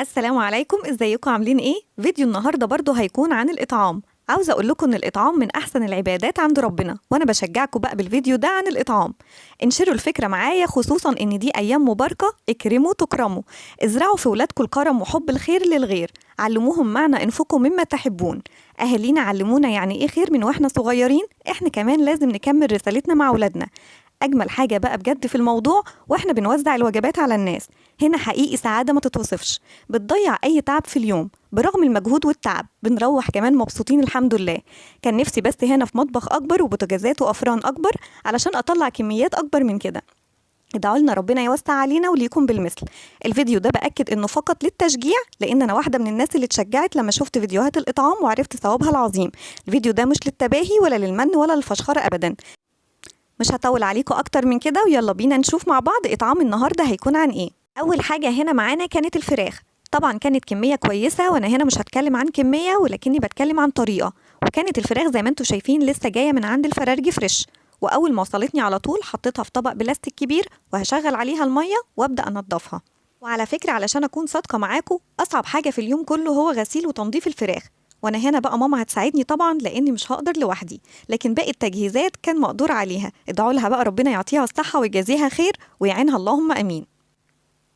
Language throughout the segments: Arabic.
السلام عليكم، ازيكم عاملين ايه؟ فيديو النهارده برضو هيكون عن الإطعام. عاوزة اقول لكم ان الإطعام من احسن العبادات عند ربنا، وانا بشجعكم بقى بالفيديو ده عن الإطعام. انشروا الفكرة معايا، خصوصا ان دي ايام مباركة. اكرموا تكرموا. ازرعوا في ولادكم الكرم وحب الخير للغير. علموهم معنى انفقوا مما تحبون. اهالينا علمونا يعني ايه خير من واحنا صغيرين، احنا كمان لازم نكمل رسالتنا مع ولادنا. اجمل حاجه بقى بجد في الموضوع واحنا بنوزع الوجبات على الناس، هنا حقيقي سعاده ما تتوصفش. بتضيع اي تعب في اليوم، برغم المجهود والتعب بنروح كمان مبسوطين الحمد لله. كان نفسي بس هنا في مطبخ اكبر وبوتاجازات وافران اكبر علشان اطلع كميات اكبر من كده. ادعوا لنا ربنا يوسع علينا وليكم بالمثل. الفيديو ده باكد انه فقط للتشجيع، لان انا واحده من الناس اللي اتشجعت لما شفت فيديوهات الاطعام وعرفت ثوابها العظيم. الفيديو ده مش للتباهي ولا للمن ولا للفشخره ابدا. مش هطول عليكم اكتر من كده، ويلا بينا نشوف مع بعض اطعام النهارده هيكون عن ايه. اول حاجه هنا معانا كانت الفراخ. طبعا كانت كميه كويسه، وانا هنا مش هتكلم عن كميه ولكني بتكلم عن طريقه. وكانت الفراخ زي ما انتم شايفين لسه جايه من عند الفرارجي فريش. واول ما وصلتني على طول حطيتها في طبق بلاستيك كبير، وهشغل عليها الميه وابدا انضفها. وعلى فكره علشان اكون صادقه معاكم، اصعب حاجه في اليوم كله هو غسيل وتنظيف الفراخ. وانا هنا بقى ماما هتساعدني طبعا لاني مش هقدر لوحدي، لكن باقي التجهيزات كان مقدور عليها. ادعوا لها بقى ربنا يعطيها الصحه ويجازيها خير ويعينها اللهم امين.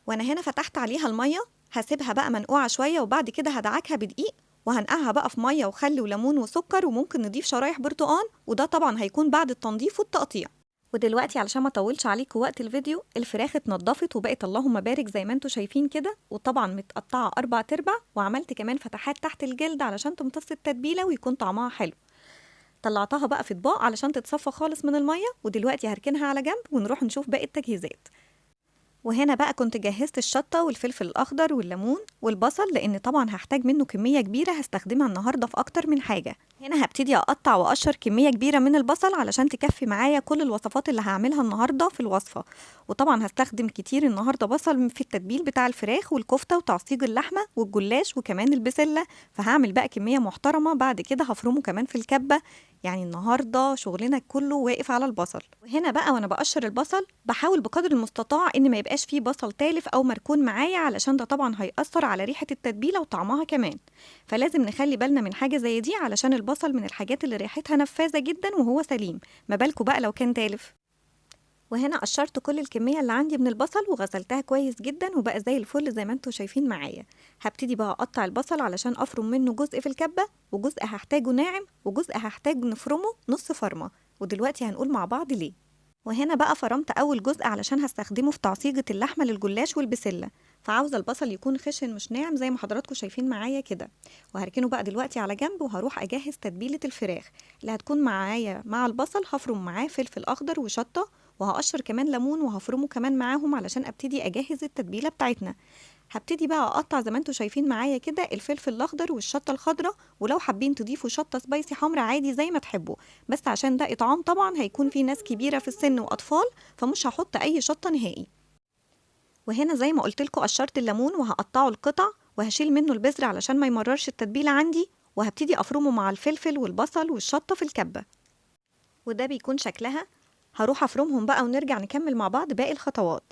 وانا هنا فتحت عليها الميه، هسيبها بقى منقوعه شويه، وبعد كده هدعكها بدقيق وهنقعها بقى في ميه وخل وليمون وسكر، وممكن نضيف شرايح برتقان، وده طبعا هيكون بعد التنظيف والتقطيع. ودلوقتي علشان ما اطولش عليكم وقت الفيديو، الفراخ اتنضفت وبقت اللهم بارك زي ما انتم شايفين كده، وطبعا متقطعه 4/4، وعملت كمان فتحات تحت الجلد علشان تمتص التتبيله ويكون طعمها حلو. طلعتها بقى في اطباق علشان تتصفى خالص من الميه، ودلوقتي هركنها على جنب ونروح نشوف باقي التجهيزات. وهنا بقى كنت جهزت الشطة والفلفل الأخضر والليمون والبصل، لأن طبعا هحتاج منه كمية كبيرة هستخدمها النهاردة في أكتر من حاجة. هنا هبتدي أقطع وأقشر كمية كبيرة من البصل علشان تكفي معايا كل الوصفات اللي هعملها النهاردة في الوصفة. وطبعا هستخدم كتير النهاردة بصل في التتبيل بتاع الفراخ والكفتة وتعصيج اللحمة والجلاش وكمان البسلة، فهعمل بقى كمية محترمة. بعد كده هفرمه كمان في الكبة. يعني النهارده شغلنا كله واقف على البصل. وهنا بقى وانا بقشر البصل بحاول بقدر المستطاع ان ما يبقاش فيه بصل تالف او مركون معايا، علشان ده طبعا هيأثر على ريحة التتبيلة وطعمها كمان. فلازم نخلي بالنا من حاجة زي دي، علشان البصل من الحاجات اللي ريحتها نفاذة جدا وهو سليم، ما بالكوا بقى لو كان تالف. وهنا قشرت كل الكمية اللي عندي من البصل وغسلتها كويس جدا وبقى زي الفل زي ما انتوا شايفين معايا. هبتدي بقى اقطع البصل علشان افرم منه جزء في الكبة، وجزء هحتاجه ناعم، وجزء هحتاج نفرمه نص فرمة. ودلوقتي هنقول مع بعض ليه. وهنا بقى فرمت اول جزء علشان هستخدمه في تعصيجة اللحمة للجلاش والبسلة، فعاوزة البصل يكون خشن مش ناعم زي ما حضراتكم شايفين معايا كده. وهركنه بقى دلوقتي على جنب، وهروح اجهز تتبيلة الفراخ اللي هتكون معايا مع البصل. هفرم معاه فلفل اخضر وشطة، وهقشر كمان ليمون وهفرمه كمان معاهم علشان ابتدي اجهز التتبيله بتاعتنا. هبتدي بقى اقطع زي ما انتوا شايفين معايا كده الفلفل الاخضر والشطه الخضراء، ولو حابين تضيفوا شطه سبايسي حمرا عادي زي ما تحبوا، بس عشان ده اطعام طبعا هيكون في ناس كبيره في السن واطفال، فمش هحط اي شطه نهائي. وهنا زي ما قلت لكم قشرت الليمون وهقطعه القطع، وهشيل منه البذر علشان ما يمررش التتبيله عندي، وهبتدي افرمه مع الفلفل والبصل والشطه في الكبه. وده بيكون شكلها. هروح افرمهم بقى ونرجع نكمل مع بعض باقي الخطوات.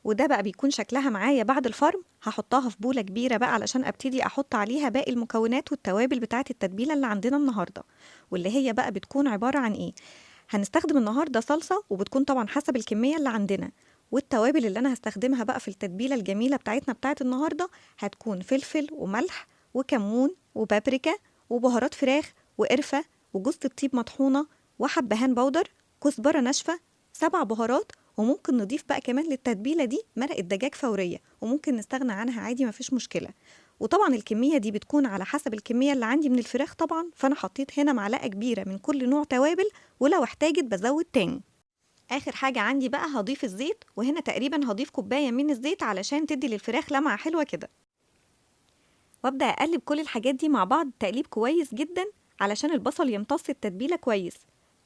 وده بقى بيكون شكلها معايا بعد الفرم. هحطها في بولة كبيرة بقى علشان ابتدي احط عليها باقي المكونات والتوابل بتاعة التتبيلة اللي عندنا النهاردة، واللي هي بقى بتكون عبارة عن ايه. هنستخدم النهاردة صلصة، وبتكون طبعا حسب الكمية اللي عندنا. والتوابل اللي انا هستخدمها بقى في التتبيلة الجميلة بتاعتنا بتاعة النهاردة هتكون فلفل وملح وكمون وبابريكا وبهارات فراخ وقرفة وجوز الطيب مطحونة وحبهان بودر، كزبرة ناشفة، 7 بهارات. وممكن نضيف بقى كمان للتتبيلة دي مرق الدجاج فورية، وممكن نستغنى عنها عادي مفيش مشكلة. وطبعا الكمية دي بتكون على حسب الكمية اللي عندي من الفراخ طبعا، فأنا حطيت هنا معلقة كبيرة من كل نوع توابل، ولو احتاجت بزود تاني. آخر حاجة عندي بقى هضيف الزيت، وهنا تقريبا هضيف كوباية من الزيت علشان تدي للفراخ لمعة حلوة كده. وابدأ أقلب كل الحاجات دي مع بعض تقليب كويس جدا علشان البصل يمتص التتبيلة كويس.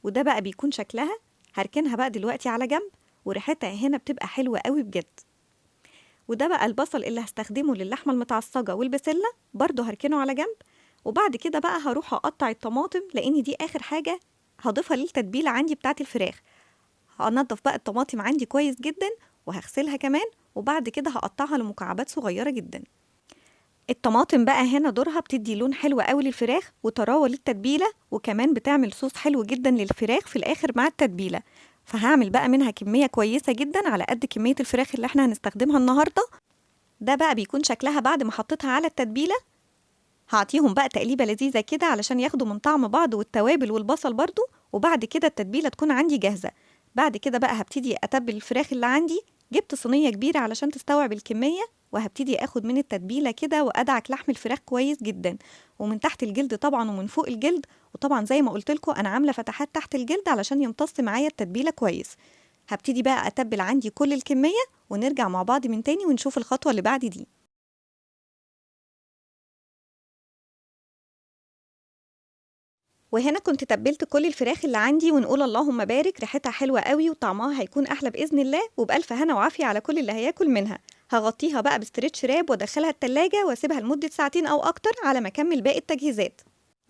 وده بقى بيكون شكلها. هركنها بقى دلوقتي على جنب، وريحتها هنا بتبقى حلوة قوي بجد. وده بقى البصل اللي هستخدمه للحمة المتعصجة والبسلة، برضو هركنه على جنب. وبعد كده بقى هروح أقطع الطماطم، لأن دي آخر حاجة هضيفها للتتبيلة عندي بتاعت الفراخ. هنضف بقى الطماطم عندي كويس جدا وهغسلها كمان، وبعد كده هقطعها لمكعبات صغيرة جدا. الطماطم بقى هنا دورها بتدي لون حلو قوي للفراخ وطراوه للتتبيله، وكمان بتعمل صوص حلو جدا للفراخ في الاخر مع التتبيله. فهعمل بقى منها كميه كويسه جدا على قد كميه الفراخ اللي احنا هنستخدمها النهارده. ده بقى بيكون شكلها بعد ما حطيتها على التتبيله. هعطيهم بقى تقليبه لذيذه كده علشان ياخدوا من طعم بعض والتوابل والبصل برضو، وبعد كده التتبيله تكون عندي جاهزه. بعد كده بقى هبتدي اتبل الفراخ اللي عندي. جبت صينيه كبيره علشان تستوعب الكميه، وهبتدي اخد من التتبيله كده وادعك لحم الفراخ كويس جدا، ومن تحت الجلد طبعا ومن فوق الجلد. وطبعا زي ما قلت لكم انا عامله فتحات تحت الجلد علشان يمتص معايا التتبيله كويس. هبتدي بقى اتبل عندي كل الكميه، ونرجع مع بعض من تاني ونشوف الخطوه اللي بعد دي. وهنا كنت تبلت كل الفراخ اللي عندي، ونقول اللهم بارك، ريحتها حلوه قوي وطعمها هيكون احلى باذن الله، وبالف هنا وعافيه على كل اللي هياكل منها. هغطيها بقى بستريتش راب وادخلها التلاجة واسيبها لمده ساعتين او اكتر على ما اكمل باقي التجهيزات.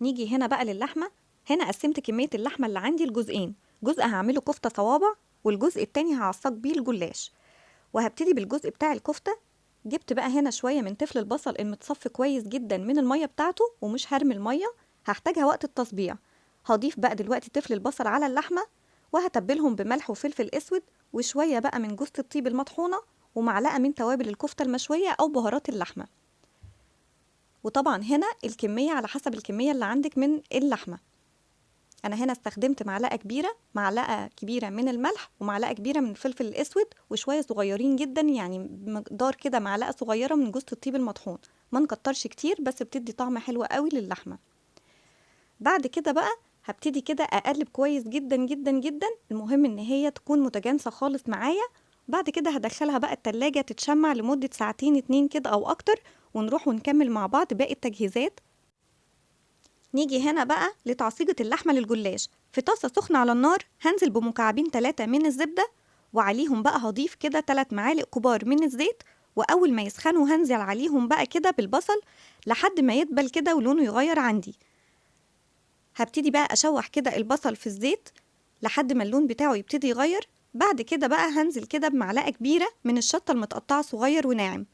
نيجي هنا بقى للحمه. هنا قسمت كميه اللحمه اللي عندي لجزئين، جزء هعمله كفته صوابع والجزء التاني هعصق بيه الجلاش. وهبتدي بالجزء بتاع الكفته. جبت بقى هنا شويه من تفل البصل المتصفي كويس جدا من الميه بتاعته، ومش هرمي الميه، هحتاجها وقت التصبيع. هضيف بقى دلوقتي تفل البصل على اللحمه، وهتبلهم بملح وفلفل اسود وشويه بقى من جوز الطيب المطحونه، ومعلقه من توابل الكفته المشويه او بهارات اللحمه. وطبعا هنا الكميه على حسب الكميه اللي عندك من اللحمه. انا هنا استخدمت معلقه كبيره من الملح ومعلقه كبيره من الفلفل الاسود وشويه صغيرين جدا، يعني مقدار كده معلقه صغيره من جوز الطيب المطحون. ما نكترش كتير بس بتدي طعم حلو قوي للحمه. بعد كده بقى هبتدي كده اقلب كويس جدا جدا جدا، المهم ان هي تكون متجانسه خالص معايا. بعد كده هدخلها بقى التلاجة تتشمع لمده ساعتين 2 كده او اكتر، ونروح ونكمل مع بعض باقي التجهيزات. نيجي هنا بقى لتعصيجة اللحمة للجلاش. في طاسة سخنة على النار هنزل بمكعبين 3 من الزبدة، وعليهم بقى هضيف كده 3 معالق كبار من الزيت. وأول ما يسخنوا هنزل عليهم بقى كده بالبصل لحد ما يدبل كده ولونه يغير عندي. هبتدي بقى أشوح كده البصل في الزيت لحد ما اللون بتاعه يبتدي يغير. بعد كده بقى هنزل كده بمعلقة كبيرة من الشطة المتقطعة صغير وناعم،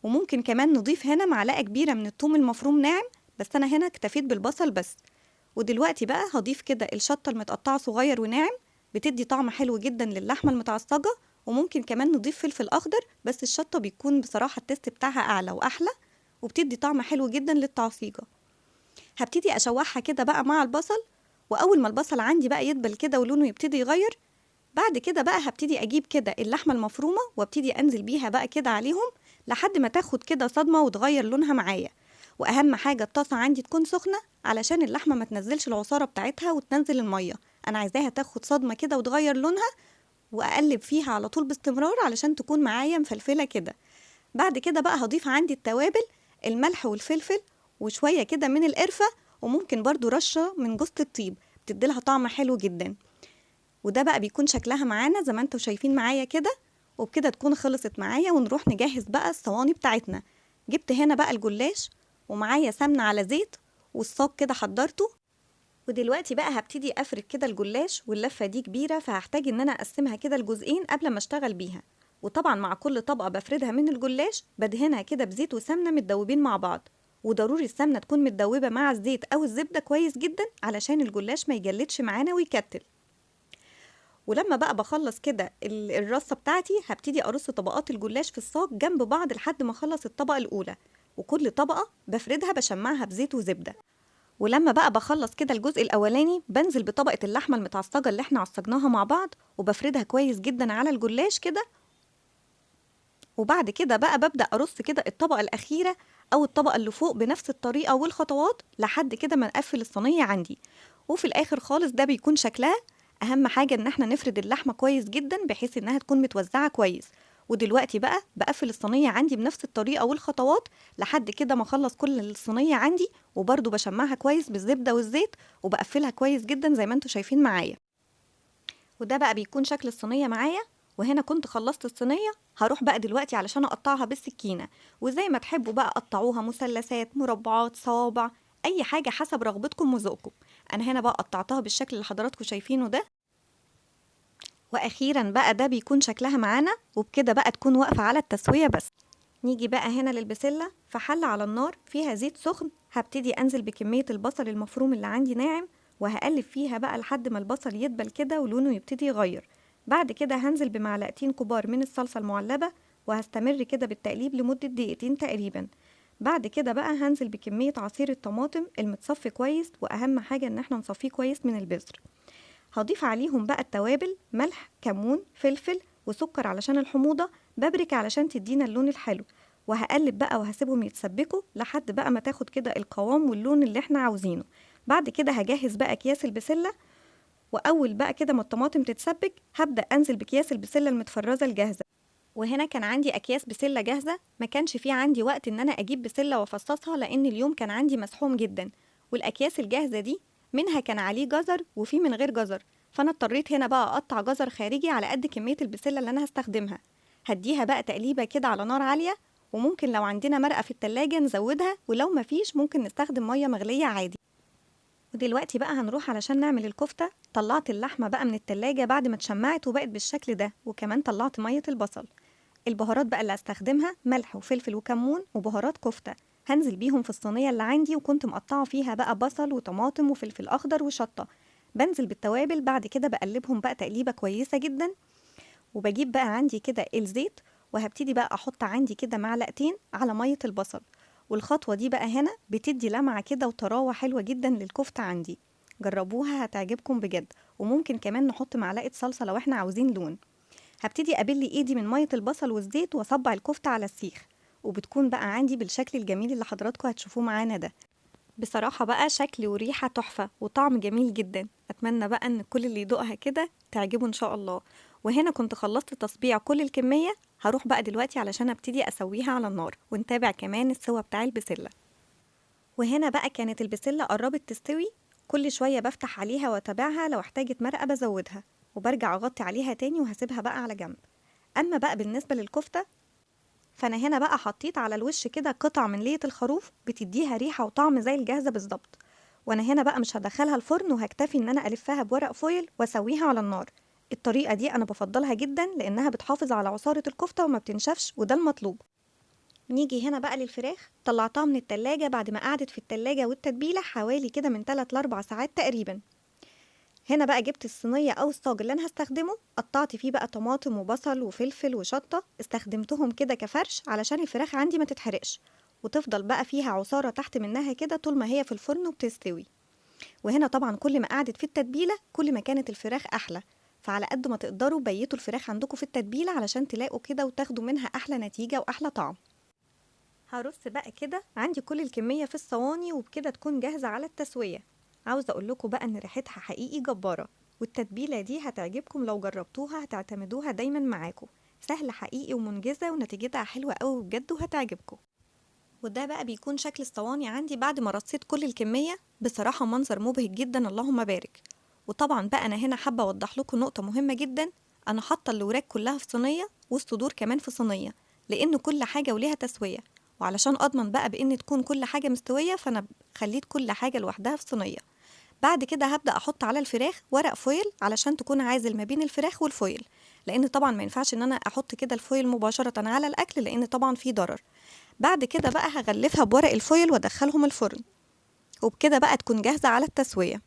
وممكن كمان نضيف هنا معلقة كبيرة من الثوم المفروم ناعم، بس أنا هنا اكتفيت بالبصل بس. ودلوقتي بقى هضيف كده الشطة المتقطعة صغير وناعم، بتدي طعم حلو جدا للحمة المتعصجة. وممكن كمان نضيف فلفل أخضر، بس الشطة بيكون بصراحة التست بتاعها أعلى وأحلى، وبتدي طعم حلو جدا للتعصيجة. هبتدي أشوحها كده بقى مع البصل، وأول ما البصل عندي بقى يدبل كده ولونه يبتدي يغير، بعد كده بقى هبتدي أجيب كده اللحمة المفرومة وابتدي أنزل بيها بقى كده عليهم لحد ما تاخد كده صدمة وتغير لونها معايا. واهم حاجه الطاسه عندي تكون سخنه علشان اللحمه ما تنزلش العصاره بتاعتها وتنزل الميه. انا عايزاها تاخد صدمه كده وتغير لونها، واقلب فيها على طول باستمرار علشان تكون معايا مفلفله كده. بعد كده بقى هضيف عندي التوابل، الملح والفلفل وشويه كده من القرفه، وممكن برضو رشه من جوز الطيب بتديلها طعم حلو جدا. وده بقى بيكون شكلها معانا زي ما انتوا شايفين معايا كده. وبكده تكون خلصت معايا، ونروح نجهز بقى الصواني بتاعتنا. جبت هنا بقى الجلاش ومعايا سمنة على زيت، والصاج كده حضرته. ودلوقتي بقى هبتدي افرد كده الجلاش، واللفة دي كبيرة فهحتاج ان انا اقسمها كده لجزئين قبل ما اشتغل بيها. وطبعا مع كل طبقة بفردها من الجلاش بدهنها كده بزيت وسمنة متدوبين مع بعض. وضروري السمنة تكون متدوبة مع الزيت او الزبدة كويس جدا علشان الجلاش ما يجلدش معانا ويكتل. ولما بقى بخلص كده الرصة بتاعتي هبتدي ارص طبقات الجلاش في الصاج جنب بعض لحد ما اخلص الطبقة الاولى، وكل طبقة بفردها بشمعها بزيت وزبدة. ولما بقى بخلص كده الجزء الاولاني بنزل بطبقة اللحمة المتعصجة اللي احنا عصجناها مع بعض وبفردها كويس جدا على الجلاش كده. وبعد كده بقى ببدأ ارص كده الطبقة الاخيرة او الطبقة اللي فوق بنفس الطريقة والخطوات لحد كده ما نقفل الصينية عندي. وفي الاخر خالص ده بيكون شكلها. اهم حاجة ان احنا نفرد اللحمة كويس جدا بحيث انها تكون متوزعة كويس. ودلوقتي بقى بقفل الصينية عندي بنفس الطريقة والخطوات لحد كده ما اخلص كل الصينية عندي، وبرضو بشمعها كويس بالزبدة والزيت وبقفلها كويس جدا زي ما انتوا شايفين معايا. وده بقى بيكون شكل الصينية معايا. وهنا كنت خلصت الصينية، هروح بقى دلوقتي علشان اقطعها بالسكينة. وزي ما تحبوا بقى قطعوها مثلثات، مربعات، صوابع، اي حاجة حسب رغبتكم وذوقكم. انا هنا بقى قطعتها بالشكل اللي حضراتكم شايفينه ده. واخيرا بقى ده بيكون شكلها معانا، وبكده بقى تكون واقفة على التسوية بس. نيجي بقى هنا للبسلة. في حلة على النار فيها زيت سخن، هبتدي انزل بكمية البصل المفروم اللي عندي ناعم، وهقلب فيها بقى لحد ما البصل يدبل كده ولونه يبتدي يغير. بعد كده هنزل بمعلقتين كبار من الصلصة المعلبة، وهستمر كده بالتقليب لمدة دقيقتين تقريبا. بعد كده بقى هنزل بكمية عصير الطماطم المتصفي كويس، واهم حاجة ان احنا نصفيه كويس من البذر. هضيف عليهم بقى التوابل: ملح، كمون، فلفل، وسكر علشان الحموضة، بابريكا علشان تدينا اللون الحلو. وهقلب بقى وهسيبهم يتسبكوا لحد بقى ما تاخد كده القوام واللون اللي احنا عاوزينه. بعد كده هجهز بقى اكياس البسلة، واول بقى كده ما الطماطم تتسبك هبدأ انزل بكياس البسلة المتفرزة الجاهزة. وهنا كان عندي اكياس بسلة جاهزة، ما كانش في عندي وقت ان انا اجيب بسلة وافصصها لان اليوم كان عندي مسحوم جدا. والاكياس الجاهزة دي منها كان عليه جزر وفي من غير جزر، فانا اضطريت هنا بقى اقطع جزر خارجي على قد كمية البسلة اللي انا هستخدمها. هديها بقى تقليبة كده على نار عالية، وممكن لو عندنا مرقة في التلاجة نزودها، ولو مفيش ممكن نستخدم مية مغلية عادي. ودلوقتي بقى هنروح علشان نعمل الكفتة. طلعت اللحمة بقى من التلاجة بعد ما اتشمعت وبقت بالشكل ده، وكمان طلعت مية البصل. البهارات بقى اللي هستخدمها ملح وفلفل وكمون وبهارات كفتة، هنزل بيهم في الصينية اللي عندي، وكنت مقطعة فيها بقى بصل وطماطم وفلفل أخضر وشطة. بنزل بالتوابل، بعد كده بقلبهم بقى تقليبة كويسة جدا، وبجيب بقى عندي كده الزيت، وهبتدي بقى أحط عندي كده معلقتين على مية البصل. والخطوة دي بقى هنا بتدي لمعة كده وطراوة حلوة جدا للكفتة عندي. جربوها هتعجبكم بجد، وممكن كمان نحط معلقة صلصة لو احنا عاوزين لون. هبتدي ابل ايدي من ميه البصل والزيت واصبع الكفته على السيخ، وبتكون بقى عندي بالشكل الجميل اللي حضراتكم هتشوفوه معانا ده. بصراحه بقى شكل وريحه تحفه وطعم جميل جدا. اتمنى بقى ان كل اللي يدوقها كده تعجبه ان شاء الله. وهنا كنت خلصت تصبيع كل الكميه، هروح بقى دلوقتي علشان ابتدي اسويها على النار، ونتابع كمان السوا بتاع البسله. وهنا بقى كانت البسله قربت تستوي، كل شويه بفتح عليها واتابعها، لو احتاجت مرقه بزودها، وبرجع اغطي عليها تاني وهسيبها بقى على جنب. اما بقى بالنسبه للكفته، فانا هنا بقى حطيت على الوش كده قطع من لية الخروف بتديها ريحه وطعم زي الجاهزه بالظبط. وانا هنا بقى مش هدخلها الفرن، وهكتفي ان انا الفها بورق فويل واسويها على النار. الطريقه دي انا بفضلها جدا لانها بتحافظ على عصاره الكفته وما بتنشفش، وده المطلوب. نيجي هنا بقى للفراخ. طلعتها من التلاجة بعد ما قعدت في التلاجة والتتبيله حوالي كده من 3 ل 4 ساعات تقريبا. هنا بقى جبت الصينية أو الصاج اللي أنا هستخدمه، قطعت فيه بقى طماطم وبصل وفلفل وشطة، استخدمتهم كده كفرش علشان الفراخ عندي ما تتحرقش، وتفضل بقى فيها عصارة تحت منها كده طول ما هي في الفرن وبتستوي. وهنا طبعا كل ما قعدت في التتبيلة كل ما كانت الفراخ أحلى، فعلى قد ما تقدروا بيتوا الفراخ عندكم في التتبيلة علشان تلاقوا كده وتاخدوا منها أحلى نتيجة وأحلى طعم. هرص بقى كده عندي كل الكمية في الصواني، وبكده تكون جاهزة على التسوية. عاوزة اقول لكم بقى ان ريحتها حقيقي جبارة، والتتبيلة دي هتعجبكم لو جربتوها، هتعتمدوها دايما معاكم. سهلة حقيقي ومنجزة ونتيجتها حلوة قوي بجد وهتعجبكم. وده بقى بيكون شكل الصواني عندي بعد ما رصيت كل الكمية. بصراحة منظر مبهج جدا، اللهم بارك. وطبعا بقى انا هنا حابة اوضح لكم نقطة مهمة جدا. انا حاطة الوراك كلها في صينية والصدور كمان في صينية، لان كل حاجة وليها تسوية. وعلشان اضمن بقى بان تكون كل حاجة مستوية، فانا خليت كل حاجة لوحدها في صينية. بعد كده هبدأ أحط على الفراخ ورق فويل علشان تكون عازل ما بين الفراخ والفويل، لأن طبعا ما ينفعش إن أنا أحط كده الفويل مباشرة على الأكل لأن طبعا فيه ضرر. بعد كده بقى هغلفها بورق الفويل وأدخلهم الفرن، وبكده بقى تكون جاهزة على التسوية.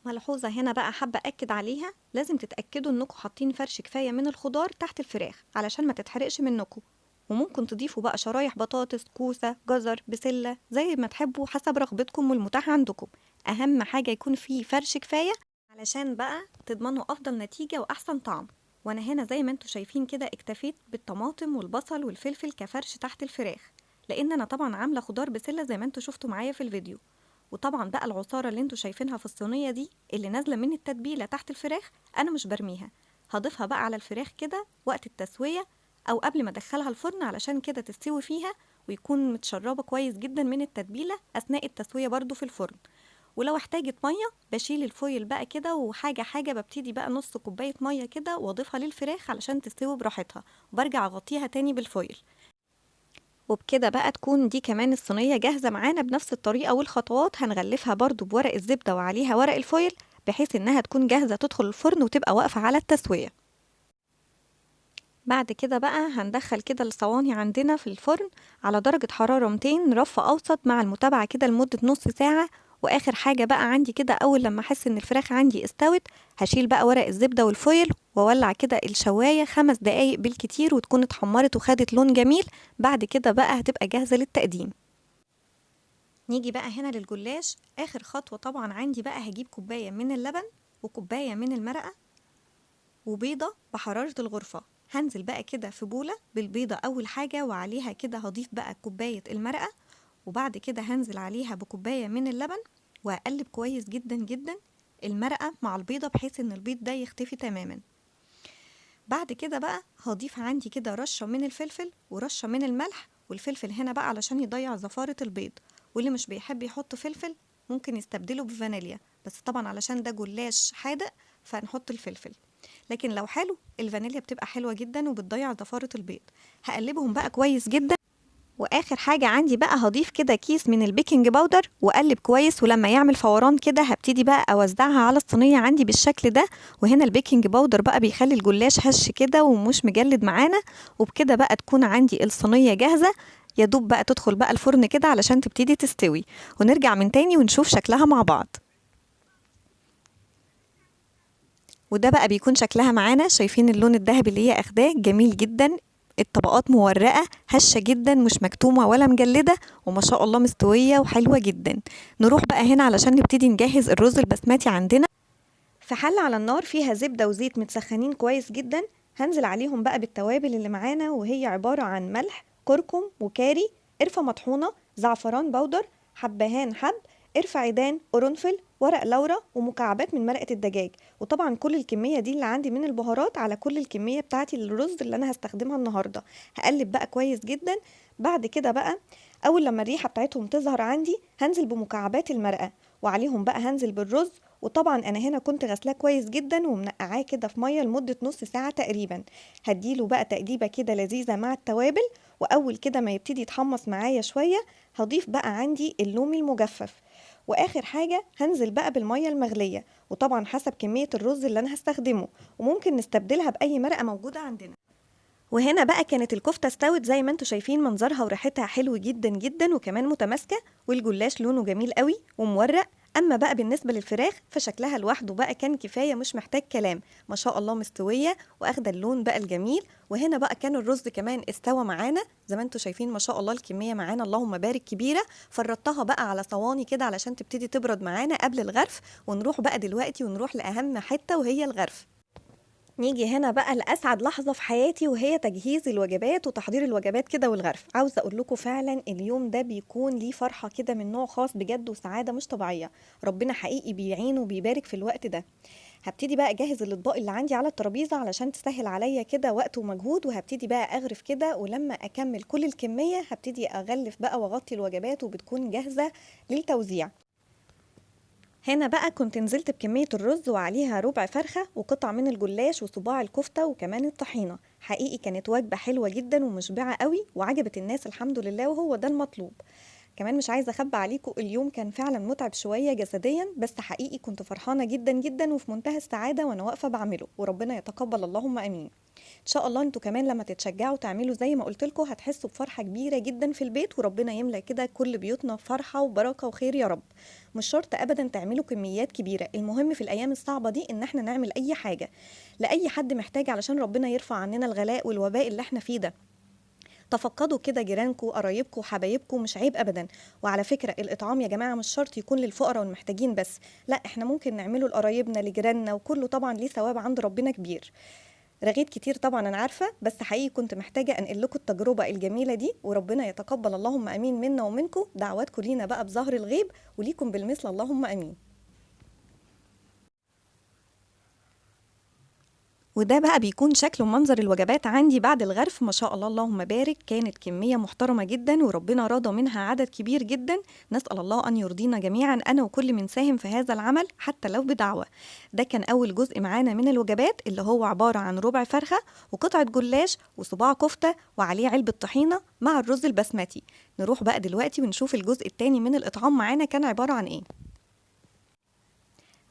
ملحوظة هنا بقى حابة أكد عليها، لازم تتأكدوا إنكم حاطين فرش كفاية من الخضار تحت الفراخ علشان ما تتحرقش منكم. وممكن تضيفوا بقى شرايح بطاطس، كوسة، جزر، بسلة، زي ما تحبوا حسب رغبتكم والمتاح عندكم. أهم حاجة يكون فيه فرش كفاية علشان بقى تضمنوا أفضل نتيجة وأحسن طعم. وأنا هنا زي ما انتوا شايفين كده اكتفيت بالطماطم والبصل والفلفل كفرش تحت الفراخ، لأن أنا طبعا عاملة خضار بسلة زي ما انتوا شفتوا معايا في الفيديو. وطبعا بقى العصارة اللي انتوا شايفينها في الصينية دي اللي نازلة من التتبيلة تحت الفراخ أنا مش برميها، هضيفها بقى على الفراخ كده وقت التسوية او قبل ما ادخلها الفرن علشان كده تستوي فيها ويكون متشربه كويس جدا من التتبيله اثناء التسويه برضو في الفرن. ولو احتاجت ميه بشيل الفويل بقى كده، وحاجه حاجه ببتدي بقى نص كوبايه ميه كده واضيفها للفراخ علشان تستوي براحتها، وبرجع اغطيها تاني بالفويل. وبكده بقى تكون دي كمان الصينيه جاهزه معانا بنفس الطريقه والخطوات. هنغلفها برضو بورق الزبده وعليها ورق الفويل بحيث انها تكون جاهزه تدخل الفرن وتبقى واقفه على التسويه. بعد كده بقى هندخل كده الصواني عندنا في الفرن على درجة حرارة 200 رف أوسط مع المتابعة كده لمدة نص ساعة. وآخر حاجة بقى عندي كده أول لما أحس إن الفراخ عندي استوت هشيل بقى ورق الزبدة والفويل وأولع كده الشواية 5 دقايق بالكتير وتكون اتحمرت وخدت لون جميل. بعد كده بقى هتبقى جاهزة للتقديم. نيجي بقى هنا للجلاش. آخر خطوة طبعا عندي بقى هجيب كوباية من اللبن وكوباية من المرقة وبيضة بحرارة الغرفة. هنزل بقى كده في بولة بالبيضة أول حاجة وعليها كده هضيف بقى كوباية المرقة وبعد كده هنزل عليها بكوباية من اللبن وأقلب كويس جدا جدا المرقة مع البيضة بحيث إن البيض ده يختفي تماما. بعد كده بقى هضيف عندي كده رشة من الفلفل ورشة من الملح، والفلفل هنا بقى علشان يضيع زفارة البيض، واللي مش بيحب يحط فلفل ممكن يستبدله بفانيليا، بس طبعا علشان ده جلاش حادق فهنحط الفلفل، لكن لو حلو الفانيليا بتبقى حلوة جدا وبتضيع زفارة البيض. هقلبهم بقى كويس جدا. واخر حاجة عندي بقى هضيف كده كيس من البيكنج باودر واقلب كويس، ولما يعمل فوران كده هبتدي بقى اوزعها على الصينية عندي بالشكل ده. وهنا البيكنج باودر بقى بيخلي الجلاش هش كده ومش مجلد معانا، وبكده بقى تكون عندي الصينية جاهزة يا دوب بقى تدخل بقى الفرن كده علشان تبتدي تستوي، ونرجع من تاني ونشوف شكلها مع بعض. وده بقى بيكون شكلها معانا، شايفين اللون الذهبي اللي هي اخداه جميل جدا، الطبقات مورقة هشة جدا مش مكتومة ولا مجلدة، وما شاء الله مستوية وحلوة جدا. نروح بقى هنا علشان نبتدي نجهز الرز البسمتي عندنا. في حلة على النار فيها زبدة وزيت متسخنين كويس جدا، هنزل عليهم بقى بالتوابل اللي معانا، وهي عبارة عن ملح، كركم وكاري، قرفة مطحونة، زعفران بودر، حبهان حب، قرفة عيدان، قرنفل، ورق لورا، ومكعبات من مرقة الدجاج. وطبعا كل الكمية دي اللي عندي من البهارات على كل الكمية بتاعتي للرز اللي انا هستخدمها النهاردة. هقلب بقى كويس جدا. بعد كده بقى اول لما الريحة بتاعتهم تظهر عندي هنزل بمكعبات المرقة، وعليهم بقى هنزل بالرز. وطبعا انا هنا كنت غسلاه كويس جدا ومنقعاه كده في ميه لمده نص ساعه تقريبا. هديله بقى تقليبه كده لذيذه مع التوابل، واول كده ما يبتدي يتحمص معايا شويه هضيف بقى عندي اللومي المجفف، واخر حاجه هنزل بقى بالميه المغليه، وطبعا حسب كميه الرز اللي انا هستخدمه، وممكن نستبدلها باي مرقه موجوده عندنا. وهنا بقى كانت الكفتة استوت زي ما انتوا شايفين، منظرها وريحتها حلو جدا جدا وكمان متماسكة، والجلاش لونه جميل قوي ومورق. اما بقى بالنسبة للفراخ فشكلها لوحده بقى كان كفاية مش محتاج كلام، ما شاء الله مستوية واخده اللون بقى الجميل. وهنا بقى كان الرز كمان استوى معانا زي ما انتوا شايفين، ما شاء الله الكمية معانا اللهم بارك كبيرة. فردتها بقى على صواني كده علشان تبتدي تبرد معانا قبل الغرف. ونروح بقى دلوقتي ونروح لأهم حتة وهي الغرف. نيجي هنا بقى لأسعد لحظة في حياتي، وهي تجهيز الوجبات وتحضير الوجبات كده والغرف. عاوزة أقول لكم فعلا اليوم ده بيكون ليه فرحة كده من نوع خاص بجد وسعادة مش طبيعية، ربنا حقيقي بيعين وبيبارك في الوقت ده. هبتدي بقى أجهز الأطباق اللي عندي على الترابيزة علشان تسهل عليا كده وقت ومجهود، وهبتدي بقى أغرف كده، ولما أكمل كل الكمية هبتدي أغلف بقى وأغطي الوجبات وبتكون جاهزة للتوزيع. هنا بقى كنت نزلت بكمية الرز وعليها ربع فرخة وقطع من الجلاش وصباع الكفتة وكمان الطحينة. حقيقي كانت وجبة حلوة جدا ومشبعة قوي وعجبت الناس الحمد لله، وهو ده المطلوب. كمان مش عايزة أخبى عليكم، اليوم كان فعلا متعب شوية جسديا، بس حقيقي كنت فرحانة جدا جدا وفي منتهى السعادة وأنا واقفة بعمله، وربنا يتقبل اللهم أمين. ان شاء الله انتوا كمان لما تتشجعوا تعملوا زي ما قلت لكم هتحسوا بفرحه كبيره جدا في البيت، وربنا يملى كده كل بيوتنا فرحه وبركه وخير يا رب. مش شرط ابدا تعملوا كميات كبيره، المهم في الايام الصعبه دي ان احنا نعمل اي حاجه لاي حد محتاج علشان ربنا يرفع عننا الغلاء والوباء اللي احنا فيه ده. تفقدوا كده جيرانكم قرايبكم وحبايبكم، مش عيب ابدا. وعلى فكره الاطعام يا جماعه مش شرط يكون للفقراء والمحتاجين بس، لا احنا ممكن نعمله لقرايبنا لجيراننا، وكله طبعا ليه ثواب عند ربنا كبير. رغيت كتير طبعا انا عارفه، بس حقيقي كنت محتاجه انقل لكم التجربه الجميله دي، وربنا يتقبل اللهم امين منا ومنكم. دعواتكم لينا بقى بظهر الغيب وليكم بالمثل اللهم امين. وده بقى بيكون شكل ومنظر الوجبات عندي بعد الغرف. ما شاء الله اللهم بارك، كانت كمية محترمة جدا وربنا راضى منها عدد كبير جدا. نسأل الله أن يرضينا جميعا أنا وكل من ساهم في هذا العمل حتى لو بدعوة. ده كان أول جزء معانا من الوجبات اللي هو عبارة عن ربع فرخة وقطعة جلاش وصباع كفتة وعليه علبة طحينة مع الرز البسمتي. نروح بقى دلوقتي ونشوف الجزء التاني من الإطعام معانا كان عبارة عن إيه.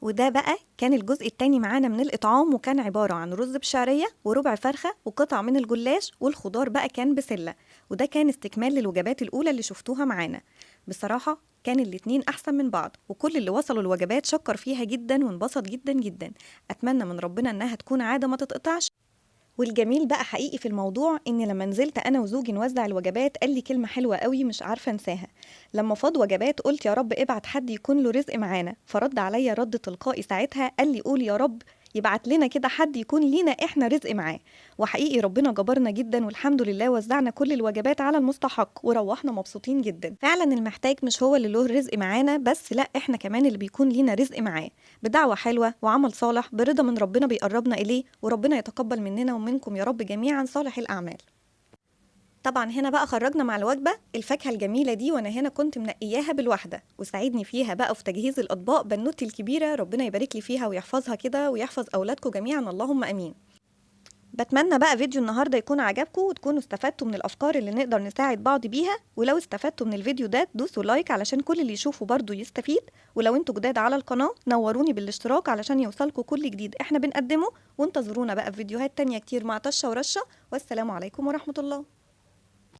وده بقى كان الجزء التاني معانا من الإطعام، وكان عبارة عن رز بشعرية وربع فرخة وقطع من الجلاش، والخضار بقى كان بسلة. وده كان استكمال للوجبات الأولى اللي شفتوها معانا. بصراحة كان الاتنين أحسن من بعض، وكل اللي وصلوا الوجبات شكر فيها جدا وانبسط جدا جدا. أتمنى من ربنا إنها تكون عادة ما تتقطعش. والجميل بقى حقيقي في الموضوع ان لما نزلت انا وزوجي نوزع الوجبات قال لي كلمه حلوه قوي مش عارفه انساها. لما فاض وجبات قلت يا رب ابعت حد يكون له رزق معانا، فرد عليا رد تلقائي ساعتها قال لي قول يا رب يبعت لنا كده حد يكون لينا احنا رزق معاه. وحقيقي ربنا جبرنا جدا، والحمد لله وزعنا كل الوجبات على المستحق وروحنا مبسوطين جدا. فعلا المحتاج مش هو اللي له رزق معانا بس، لا احنا كمان اللي بيكون لينا رزق معاه، بدعوة حلوة وعمل صالح برضا من ربنا بيقربنا إليه. وربنا يتقبل مننا ومنكم يا رب جميعا صالح الأعمال. طبعا هنا بقى خرجنا مع الوجبة الفاكهة الجميلة دي، وانا هنا كنت منقياها بالواحدة، وساعدني فيها بقى في تجهيز الأطباق بنوتي الكبيرة، ربنا يبارك لي فيها ويحفظها كده ويحفظ أولادكم جميعا اللهم أمين. بتمنى بقى فيديو النهاردة يكون عجبكم وتكونوا استفدتوا من الأفكار اللي نقدر نساعد بعض بيها. ولو استفدتوا من الفيديو ده دوسوا لايك علشان كل اللي يشوفه برضو يستفيد. ولو انتوا جداد على القناة نوروني بالاشتراك علشان يوصلكوا كل جديد احنا بنقدمه. وانتظرونا بقى في فيديوهات تانية كتير مع طشة ورشة. والسلام عليكم ورحمة الله.